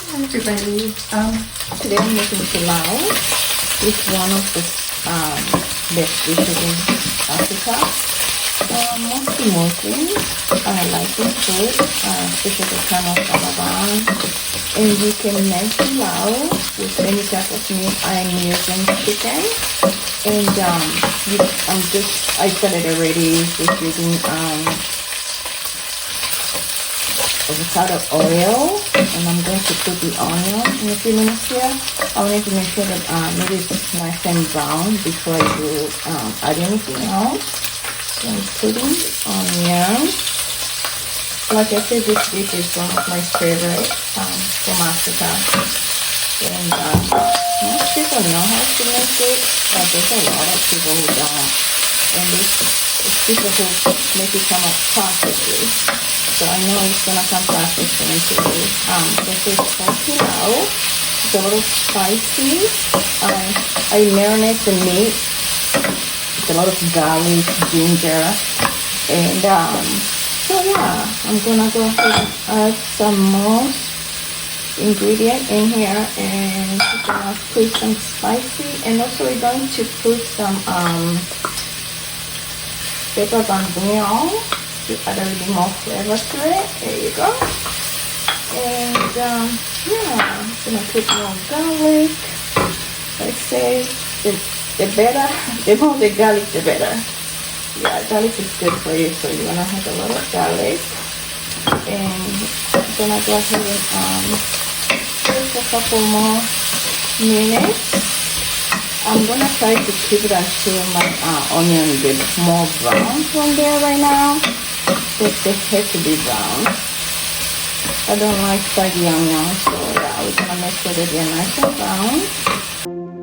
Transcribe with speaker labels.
Speaker 1: Hi everybody. Today I'm making pilau. It's one of the best dishes in Africa. Mostly Muslims like this food, especially the time of Ramadan. And you can make pilau with any type of meat. I'm using chicken. And I started already with using avocado oil, and I'm going to put the onion in a few minutes here. I want to make sure that maybe it's nice and brown before I do add anything else. So I'm putting onion. Like I said, this dish is one of my favorites from Africa. And most people know how to make it, but there's a lot of people who don't. And it's people who make it come up perfectly. So I know it's gonna come perfect for me to do. This is called pilau. It's a little spicy. I marinate the meat. It's a lot of garlic, ginger, and so yeah, I'm gonna go ahead and add some more ingredient in here, and we're gonna put some spicy, and also we're going to put some pepper bouillon to add a little more flavor to it. There you go. And yeah, I'm gonna put more garlic. I say the better, the more the garlic, the better. Yeah, garlic is good for you, so you wanna have a lot of garlic. And I'm gonna go ahead and just a couple more minutes. I'm gonna try to keep it until my onion gets more brown from there right now. They have to be brown. I don't like spicy onions, so yeah, we're gonna make sure that they're nice and brown.